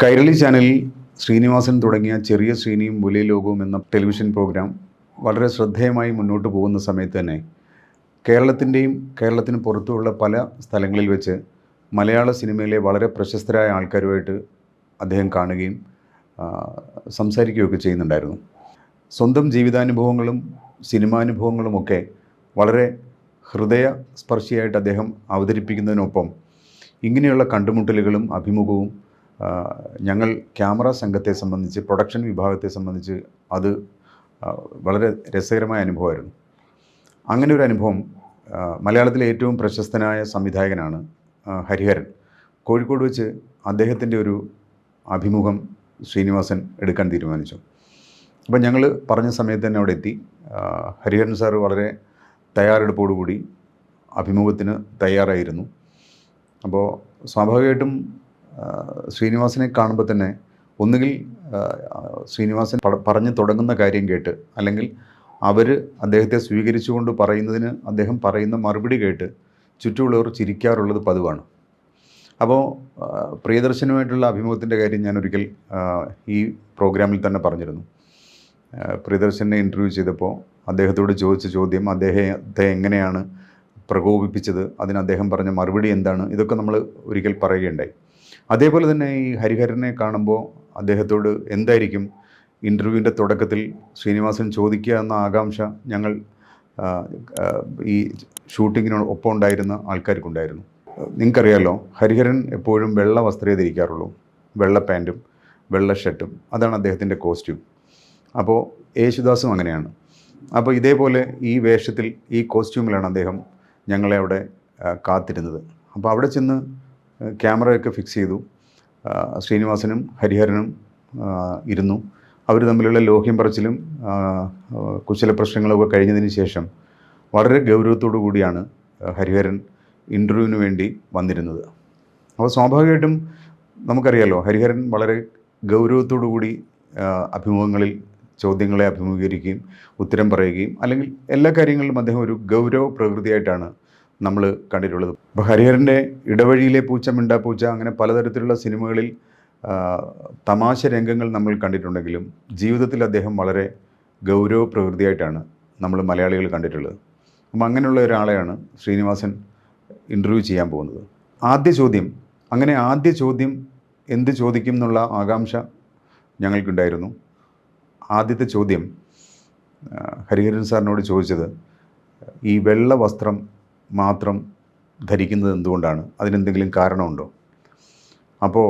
കൈരളി ചാനലിൽ ശ്രീനിവാസൻ തുടങ്ങിയ ചെറിയ ശ്രീനിയും വലിയ ലോകവും എന്ന ടെലിവിഷൻ പ്രോഗ്രാം വളരെ ശ്രദ്ധേയമായി മുന്നോട്ട് പോകുന്ന സമയത്ത് തന്നെ കേരളത്തിന് പുറത്തുമുള്ള പല സ്ഥലങ്ങളിൽ വെച്ച് മലയാള സിനിമയിലെ വളരെ പ്രശസ്തരായ ആൾക്കാരുമായിട്ട് അദ്ദേഹം കാണുകയും സംസാരിക്കുകയൊക്കെ ചെയ്യുന്നുണ്ടായിരുന്നു. സ്വന്തം ജീവിതാനുഭവങ്ങളും സിനിമാനുഭവങ്ങളുമൊക്കെ വളരെ ഹൃദയസ്പർശിയായിട്ട് അദ്ദേഹം അവതരിപ്പിക്കുന്നതിനൊപ്പം ഇങ്ങനെയുള്ള കണ്ടുമുട്ടലുകളും അഭിമുഖവും ഞങ്ങൾ ക്യാമറ സംഘത്തെ സംബന്ധിച്ച്, പ്രൊഡക്ഷൻ വിഭാഗത്തെ സംബന്ധിച്ച് അത് വളരെ രസകരമായ അനുഭവമായിരുന്നു. അങ്ങനെ ഒരു അനുഭവം മലയാളത്തിലെ ഏറ്റവും പ്രശസ്തനായ സംവിധായകനാണ് ഹരിഹരൻ. കോഴിക്കോട് വെച്ച് അദ്ദേഹത്തിൻ്റെ ഒരു അഭിമുഖം ശ്രീനിവാസൻ എടുക്കാൻ തീരുമാനിച്ചു. അപ്പം ഞങ്ങൾ പറഞ്ഞ സമയത്ത് തന്നെ അവിടെ എത്തി. ഹരിഹരൻ സാർ വളരെ തയ്യാറെടുപ്പോടുകൂടി അഭിമുഖത്തിന് തയ്യാറായിരുന്നു. അപ്പോൾ സ്വാഭാവികമായിട്ടും ശ്രീനിവാസനെ കാണുമ്പോൾ തന്നെ ഒന്നുകിൽ ശ്രീനിവാസൻ പറഞ്ഞു തുടങ്ങുന്ന കാര്യം കേട്ട്, അല്ലെങ്കിൽ അവർ അദ്ദേഹത്തെ സ്വീകരിച്ചുകൊണ്ട് പറയുന്നതിന് അദ്ദേഹം പറയുന്ന മറുപടി കേട്ട് ചുറ്റുമുള്ളവർ ചിരിക്കാറുള്ളത് പതിവാണ്. അപ്പോൾ പ്രിയദർശനുമായിട്ടുള്ള അഭിമുഖത്തിൻ്റെ കാര്യം ഞാൻ ഒരിക്കൽ ഈ പ്രോഗ്രാമിൽ തന്നെ പറഞ്ഞിരുന്നു. പ്രിയദർശനെ ഇൻ്റർവ്യൂ ചെയ്തപ്പോൾ അദ്ദേഹത്തോട് ചോദിച്ച ചോദ്യം, അദ്ദേഹത്തെ എങ്ങനെയാണ് പ്രകോപിപ്പിച്ചത്, അതിന് അദ്ദേഹം പറഞ്ഞ മറുപടി എന്താണ്, ഇതൊക്കെ നമ്മൾ ഒരിക്കൽ പറയുകയുണ്ടായി. അതേപോലെ തന്നെ ഈ ഹരിഹരനെ കാണുമ്പോൾ അദ്ദേഹത്തോട് എന്തായിരിക്കും ഇൻ്റർവ്യൂവിൻ്റെ തുടക്കത്തിൽ ശ്രീനിവാസൻ ചോദിക്കുക എന്ന ആകാംക്ഷ ഞങ്ങൾ ഈ ഷൂട്ടിങ്ങിനൊപ്പം ഉണ്ടായിരുന്ന ആൾക്കാർക്കുണ്ടായിരുന്നു. നിങ്ങൾക്കറിയാമല്ലോ, ഹരിഹരൻ എപ്പോഴും വെള്ള വസ്ത്രമേ ധരിക്കാറുള്ളൂ, വെള്ള പാൻറ്റും വെള്ള ഷർട്ടും, അതാണ് അദ്ദേഹത്തിൻ്റെ കോസ്റ്റ്യൂം. അപ്പോൾ യേശുദാസും അങ്ങനെയാണ്. അപ്പോൾ ഇതേപോലെ ഈ വേഷത്തിൽ, ഈ കോസ്റ്റ്യൂമിലാണ് അദ്ദേഹം ഞങ്ങളെ അവിടെ കാത്തിരുന്നത്. അപ്പോൾ അവിടെ ചെന്ന് ക്യാമറയൊക്കെ ഫിക്സ് ചെയ്തു. ശ്രീനിവാസനും ഹരിഹരനും ഇരുന്നു. അവർ തമ്മിലുള്ള ലോഹ്യം പറച്ചിലും കുശല പ്രശ്നങ്ങളൊക്കെ കഴിഞ്ഞതിന് ശേഷം വളരെ ഗൗരവത്തോടു കൂടിയാണ് ഹരിഹരൻ ഇൻ്റർവ്യൂവിന് വേണ്ടി വന്നിരുന്നത്. അപ്പോൾ സ്വാഭാവികമായിട്ടും നമുക്കറിയാമല്ലോ, ഹരിഹരൻ വളരെ ഗൗരവത്തോടു കൂടി അഭിമുഖങ്ങളിൽ ചോദ്യങ്ങളെ അഭിമുഖീകരിക്കുകയും ഉത്തരം പറയുകയും, അല്ലെങ്കിൽ എല്ലാ കാര്യങ്ങളിലും അദ്ദേഹം ഒരു ഗൗരവ പ്രകൃതിയായിട്ടാണ് നമ്മൾ കണ്ടിട്ടുള്ളത്. അപ്പോൾ ഹരിഹരൻ്റെ ഇടവഴിയിലെ പൂച്ച മിണ്ടാപ്പൂച്ച, അങ്ങനെ പലതരത്തിലുള്ള സിനിമകളിൽ തമാശ രംഗങ്ങൾ നമ്മൾ കണ്ടിട്ടുണ്ടെങ്കിലും ജീവിതത്തിൽ അദ്ദേഹം വളരെ ഗൗരവ പ്രകൃതിയായിട്ടാണ് നമ്മൾ മലയാളികൾ കണ്ടിട്ടുള്ളത്. അപ്പം അങ്ങനെയുള്ള ഒരാളെയാണ് ശ്രീനിവാസൻ ഇൻ്റർവ്യൂ ചെയ്യാൻ പോകുന്നത്. ആദ്യ ചോദ്യം എന്ത് ചോദിക്കും എന്നുള്ള ആകാംക്ഷ ഞങ്ങൾക്കുണ്ടായിരുന്നു. ആദ്യത്തെ ചോദ്യം ഹരിഹരൻ സാറിനോട് ചോദിച്ചത്, ഈ വെള്ള വസ്ത്രം മാത്രം ധരിക്കുന്നത് എന്തുകൊണ്ടാണ്, അതിനെന്തെങ്കിലും കാരണമുണ്ടോ? അപ്പോൾ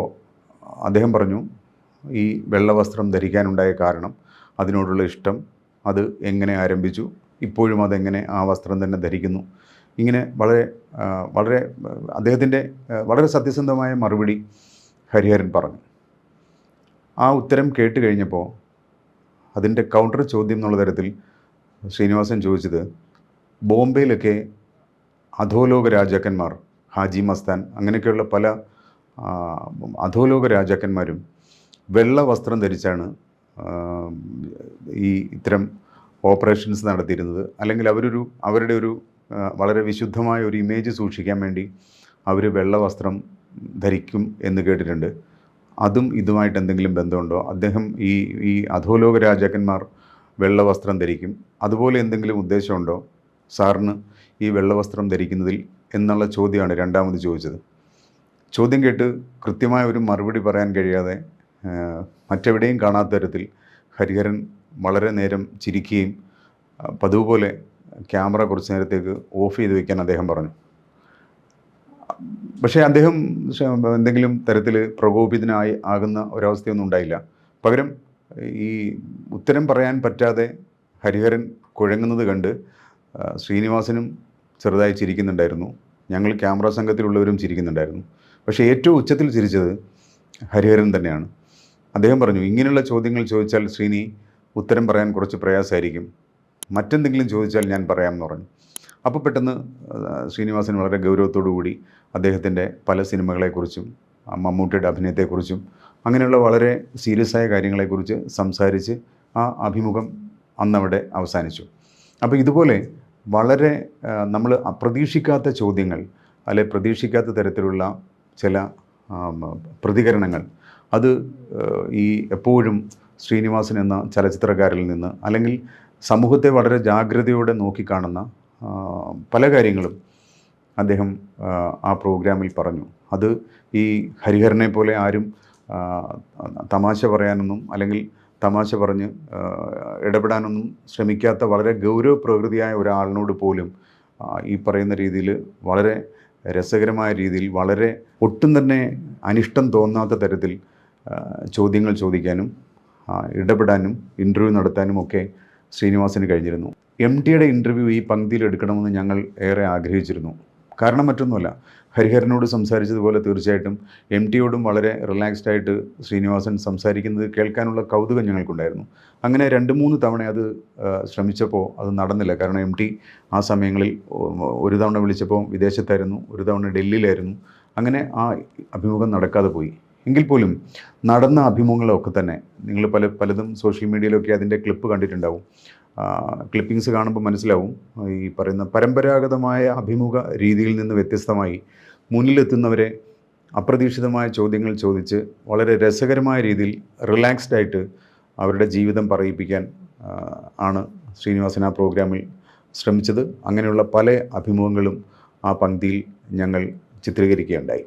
അദ്ദേഹം പറഞ്ഞു, ഈ വെള്ള വസ്ത്രം ധരിക്കാനുണ്ടായ കാരണം, അതിനോടുള്ള ഇഷ്ടം, അത് എങ്ങനെ ആരംഭിച്ചു, ഇപ്പോഴും അതെങ്ങനെ ആ വസ്ത്രം തന്നെ ധരിക്കുന്നു, ഇങ്ങനെ വളരെ അദ്ദേഹത്തിൻ്റെ വളരെ സത്യസന്ധമായ മറുപടി ഹരിഹരൻ പറഞ്ഞു. ആ ഉത്തരം കേട്ട് കഴിഞ്ഞപ്പോൾ അതിൻ്റെ കൗണ്ടർ ചോദ്യം എന്നുള്ള തരത്തിൽ ശ്രീനിവാസൻ ചോദിച്ചത്, ബോംബെയിലൊക്കെ അധോലോക രാജാക്കന്മാർ, ഹാജി മസ്താൻ, അങ്ങനെയൊക്കെയുള്ള പല അധോലോക രാജാക്കന്മാരും വെള്ള വസ്ത്രം ധരിച്ചാണ് ഈ ഇത്തരം ഓപ്പറേഷൻസ് നടത്തിയിരുന്നത്. അല്ലെങ്കിൽ അവരുടെ ഒരു വളരെ വിശുദ്ധമായ ഒരു ഇമേജ് സൂക്ഷിക്കാൻ വേണ്ടി അവർ വെള്ള വസ്ത്രം ധരിക്കും എന്ന് കേട്ടിട്ടുണ്ട്. അതും ഇതുമായിട്ട് എന്തെങ്കിലും ബന്ധമുണ്ടോ? അദ്ദേഹം ഈ അധോലോക രാജാക്കന്മാർ വെള്ള വസ്ത്രം ധരിക്കും, അതുപോലെ എന്തെങ്കിലും ഉദ്ദേശമുണ്ടോ സാറിന് ഈ വെള്ളവസ്ത്രം ധരിക്കുന്നതിൽ എന്നുള്ള ചോദ്യമാണ് രണ്ടാമത് ചോദിച്ചത്. ചോദ്യം കേട്ട് കൃത്യമായ ഒരു മറുപടി പറയാൻ കഴിയാതെ മറ്റെവിടെയും കാണാത്ത തരത്തിൽ ഹരിഹരൻ വളരെ നേരം ചിരിക്കുകയും പതിവ് പോലെ ക്യാമറ കുറച്ച് നേരത്തേക്ക് ഓഫ് ചെയ്ത് വയ്ക്കാൻ അദ്ദേഹം പറഞ്ഞു. പക്ഷേ അദ്ദേഹം എന്തെങ്കിലും തരത്തിൽ ആകുന്ന ഒരവസ്ഥയൊന്നും ഉണ്ടായില്ല. പകരം ഈ ഉത്തരം പറയാൻ പറ്റാതെ ഹരിഹരൻ കുഴങ്ങുന്നത് കണ്ട് ശ്രീനിവാസനും ചെറുതായി ചിരിക്കുന്നുണ്ടായിരുന്നു. ഞങ്ങൾ ക്യാമറ സംഘത്തിലുള്ളവരും ചിരിക്കുന്നുണ്ടായിരുന്നു. പക്ഷേ ഏറ്റവും ഉച്ചത്തിൽ ചിരിച്ചത് ഹരിഹരൻ തന്നെയാണ്. അദ്ദേഹം പറഞ്ഞു, ഇങ്ങനെയുള്ള ചോദ്യങ്ങൾ ചോദിച്ചാൽ ശ്രീനി ഉത്തരം പറയാൻ കുറച്ച് പ്രയാസമായിരിക്കും, മറ്റെന്തെങ്കിലും ചോദിച്ചാൽ ഞാൻ പറയാമെന്ന് പറഞ്ഞു. അപ്പോൾ പെട്ടെന്ന് ശ്രീനിവാസൻ വളരെ ഗൗരവത്തോടു കൂടി അദ്ദേഹത്തിൻ്റെ പല സിനിമകളെക്കുറിച്ചും മമ്മൂട്ടിയുടെ അഭിനയത്തെക്കുറിച്ചും അങ്ങനെയുള്ള വളരെ സീരിയസ് ആയ കാര്യങ്ങളെക്കുറിച്ച് സംസാരിച്ച് ആ അഭിമുഖം അന്നവിടെ അവസാനിച്ചു. അപ്പോൾ ഇതുപോലെ വളരെ നമ്മൾ അപ്രതീക്ഷിക്കാത്ത ചോദ്യങ്ങൾ, അല്ലെ പ്രതീക്ഷിക്കാത്ത തരത്തിലുള്ള ചില പ്രതികരണങ്ങൾ, അത് ഈ എപ്പോഴും ശ്രീനിവാസൻ എന്ന ചലച്ചിത്രകാരിൽ നിന്ന്, അല്ലെങ്കിൽ സമൂഹത്തെ വളരെ ജാഗ്രതയോടെ നോക്കിക്കാണുന്ന പല കാര്യങ്ങളും അദ്ദേഹം ആ പ്രോഗ്രാമിൽ പറഞ്ഞു. അത് ഈ ഹരിഹരനെ പോലെ ആരും തമാശ പറയാനൊന്നും, അല്ലെങ്കിൽ തമാശ പറഞ്ഞ് ഇടപെടാനൊന്നും ശ്രമിക്കാത്ത വളരെ ഗൗരവപ്രകൃതിയായ ഒരാളിനോട് പോലും ഈ പറയുന്ന രീതിയിൽ വളരെ രസകരമായ രീതിയിൽ, വളരെ ഒട്ടും തന്നെ അനിഷ്ടം തോന്നാത്ത തരത്തിൽ ചോദ്യങ്ങൾ ചോദിക്കാനും ഇടപെടാനും ഇൻ്റർവ്യൂ നടത്താനും ഒക്കെ ശ്രീനിവാസന് കഴിഞ്ഞിരുന്നു. എം ടിയുടെ ഇൻ്റർവ്യൂ ഈ പങ്ക്തിയിൽ എടുക്കണമെന്ന് ഞങ്ങൾ ഏറെ ആഗ്രഹിച്ചിരുന്നു. കാരണം മറ്റൊന്നുമല്ല, ഹരിഹരനോട് സംസാരിച്ചതുപോലെ തീർച്ചയായിട്ടും എം ടിയോടും വളരെ റിലാക്സ്ഡ് ആയിട്ട് ശ്രീനിവാസൻ സംസാരിക്കുന്നത് കേൾക്കാനുള്ള കൗതുകം ഞങ്ങൾക്കുണ്ടായിരുന്നു. അങ്ങനെ 2-3 തവണ അത് ശ്രമിച്ചപ്പോൾ അത് നടന്നില്ല. കാരണം എം ടി ആ സമയങ്ങളിൽ ഒരു തവണ വിളിച്ചപ്പോൾ വിദേശത്തായിരുന്നു, ഒരു തവണ ഡൽഹിയിലായിരുന്നു. അങ്ങനെ ആ അഭിമുഖം നടക്കാതെ പോയി. എങ്കിൽ പോലും നടന്ന അഭിമുഖങ്ങളൊക്കെ തന്നെ നിങ്ങൾ പലതും സോഷ്യൽ മീഡിയയിലൊക്കെ അതിൻ്റെ ക്ലിപ്പ് കണ്ടിട്ടുണ്ടാവും. ക്ലിപ്പിങ്സ് കാണുമ്പോൾ മനസ്സിലാവും, ഈ പറയുന്ന പരമ്പരാഗതമായ അഭിമുഖ രീതിയിൽ നിന്ന് വ്യത്യസ്തമായി മുന്നിലെത്തുന്നവരെ അപ്രതീക്ഷിതമായ ചോദ്യങ്ങൾ ചോദിച്ച് വളരെ രസകരമായ രീതിയിൽ റിലാക്സ്ഡ് ആയിട്ട് അവരുടെ ജീവിതം പറയിപ്പിക്കാൻ ആണ് ശ്രീനിവാസൻ ആ പ്രോഗ്രാമിൽ ശ്രമിച്ചത്. അങ്ങനെയുള്ള പല അഭിമുഖങ്ങളും ആ പങ്ക്തിയിൽ ഞങ്ങൾ ചിത്രീകരിക്കുകയുണ്ടായി.